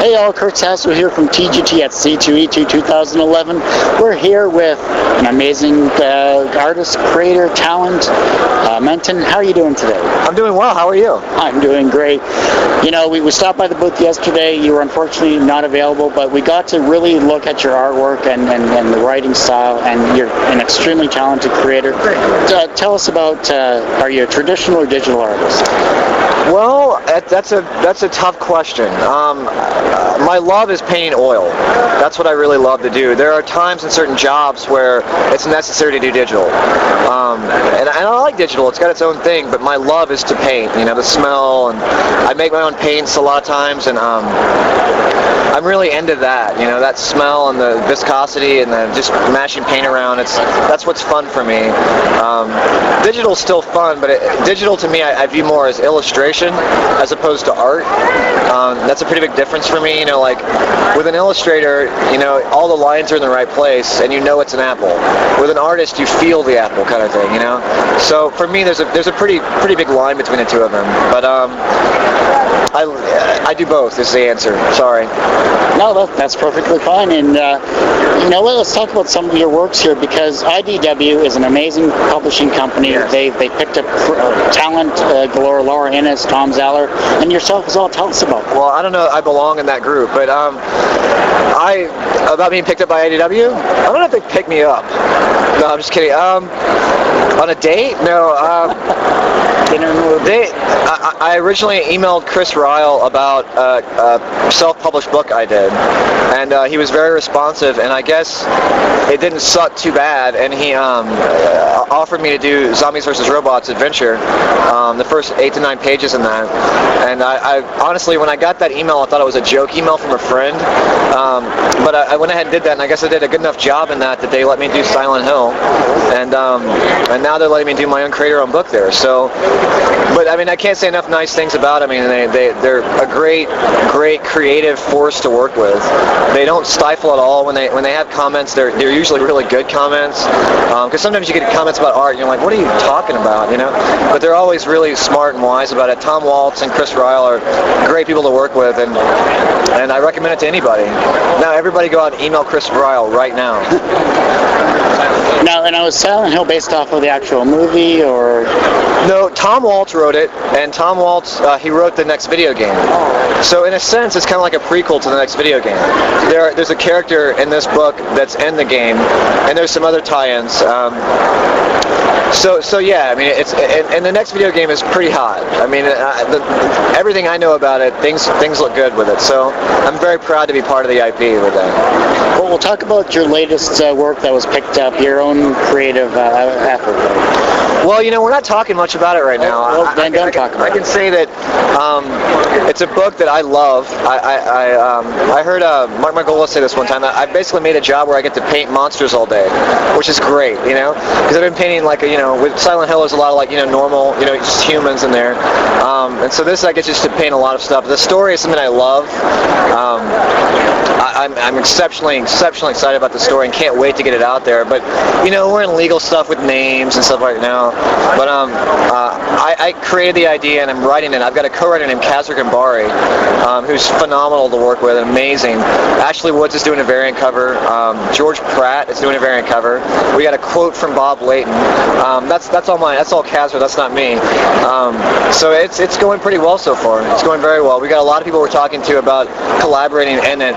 Hey all, Kurt Sasso here from TGT at C2E2 2011. We're here with an amazing artist, creator, talent, Menton. How are you doing today? I'm doing well. How are you? I'm doing great. You know, we stopped by the booth yesterday. You were unfortunately not available, but we got to really look at your artwork and the writing style, and you're an extremely talented creator. Tell us about, are you a traditional or digital artist? Well, that's a tough question. My love is painting oil. That's what I really love to do. There are times in certain jobs where it's necessary to do digital. And I like digital. It's got its own thing, but my love is to paint. You know, the smell, and I make my own paints a lot of times, and I'm really into that. You know, that smell and the viscosity and the just mashing paint around. That's what's fun for me. Digital's still fun, but digital to me I view more as illustration as opposed to art. That's a pretty big difference for me. You know, like with an illustrator, you know, all the lines are in the right place, and you know it's an apple. With an artist, you feel the apple, kind of thing. You know. So for me, there's a pretty big line between the two of them. But I do both is the answer. Sorry. No, that's perfectly fine. And you know, let's talk about some of your works here, because IDW is an amazing publishing company. Yes. They picked up talent galore, Laura Innes, Tom Zeller, and yourself as well. Tell us about that. Well, I don't know. I belong in that group, but about being picked up by IDW. I don't know if they picked me up. No, I'm just kidding. On a date? No. I originally emailed Chris Ryle about a self-published book I did, and he was very responsive, and I guess it didn't suck too bad, and he offered me to do Zombies vs. Robots Adventure, the first 8 to 9 pages in that. And I honestly, when I got that email, I thought it was a joke email from a friend, but I went ahead and did that, and I guess I did a good enough job in that they let me do Silent Hill, and now they're letting me do my own creator-owned book there. So, but I mean, I can't say enough nice things about them. I mean, they're a great creative force to work with. They don't stifle at all. When they have comments, they're usually really good comments. Because sometimes you get comments about art, and you're like, what are you talking about? You know. But they're always really smart and wise about it. Tom Waltz and Chris Ryle are great people to work with, and I recommend it to anybody. Now, everybody go out and email Chris Ryle right now. Now, and was Silent Hill based off of the actual movie, or? No, Tom Waltz wrote it, and Tom Waltz, he wrote the next video game. So in a sense, it's kind of like a prequel to the next video game. There's a character in this book that's in the game, and there's some other tie-ins. So yeah, I mean, and the next video game is pretty hot. I mean, everything I know about it, things look good with it. So I'm very proud to be part of the IP with that. Well, we'll talk about your latest work that was picked up, your own creative effort. Well, you know, we're not talking much about it right now. Well, then don't talk about it. I can say that it's a book that I love. I heard Mark Margolis say this one time. I basically made a job where I get to paint monsters all day, which is great, you know, because I've been painting like with Silent Hill, there's a lot of normal, just humans in there, and so this I get just to paint a lot of stuff. The story is something I love. I'm exceptionally excited about the story and can't wait to get it out there. But we're in legal stuff with names and stuff right now. But I created the idea and I'm writing it. I've got a co-writer named Kazar Gambari, who's phenomenal to work with, amazing. Ashley Woods is doing a variant cover. George Pratt is doing a variant cover. We got a quote from Bob Layton. That's all mine. That's all Kazar. That's not me. So it's going pretty well so far. It's going very well. We got a lot of people we're talking to about collaborating in it.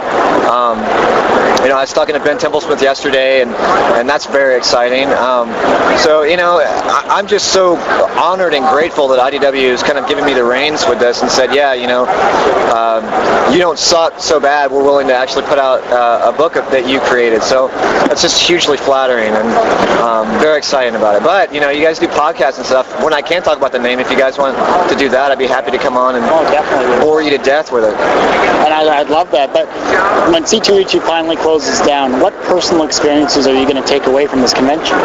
I was talking to Ben Templesmith yesterday, and that's very exciting. So I'm just so honored and grateful that IDW is kind of giving me the reins with this and said, yeah, you don't suck so bad. We're willing to actually put out a book that you created. So that's just hugely flattering and very exciting about it. But you guys do podcasts and stuff. When I can't talk about the name, if you guys want to do that, I'd be happy to come on and bore you to death with it. And I'd love that. But when C2E2 finally closes down, what personal experiences are you going to take away from this convention?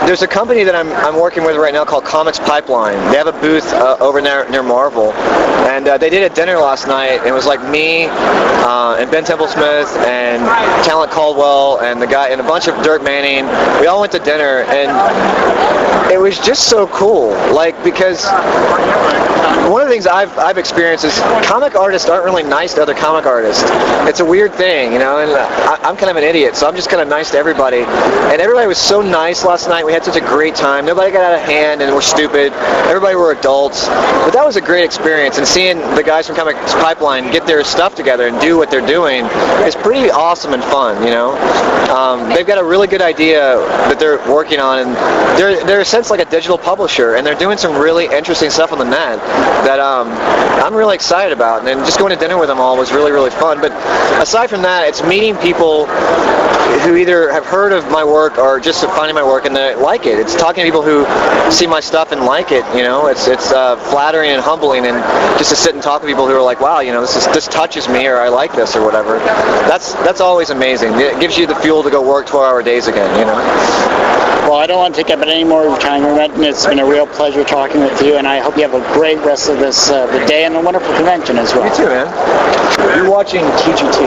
There's a company that I'm working with right now called Comics Pipeline. They have a booth over near Marvel, and they did a dinner last night. It was like me and Ben Templesmith and Talent Caldwell and the guy and a bunch of Dirk Manning. We all went to dinner, and it was just so cool. Because one of the things I've experienced is comic artists aren't really nice to other comic artists. It's a weird thing, you know, and I'm kind of an idiot, so I'm just kind of nice to everybody. And everybody was so nice last night. We had such a great time. Nobody got out of hand and we're stupid. Everybody were adults. But that was a great experience, and seeing the guys from Comics Pipeline get their stuff together and do what they're doing is pretty awesome and fun, you know. They've got a really good idea that they're working on, and they're in a sense like a digital publisher, and they're doing some really interesting stuff on the net that I'm really excited about. And then just going to dinner with them all was really, really fun. But aside from that, it's meeting people who either have heard of my work or just finding my work and they like it. It's talking to people who see my stuff and like it, you know. It's flattering and humbling, and just to sit and talk to people who are like, wow, you know, this touches me, or I like this, or whatever. That's always amazing. It gives you the fuel to go work 12-hour days again, you know. Well, I don't want to take up any more of your time, Menton. It's been a real pleasure talking with you, and I hope you have a great rest of this the day and a wonderful convention as well. You too, man. You're watching TGT.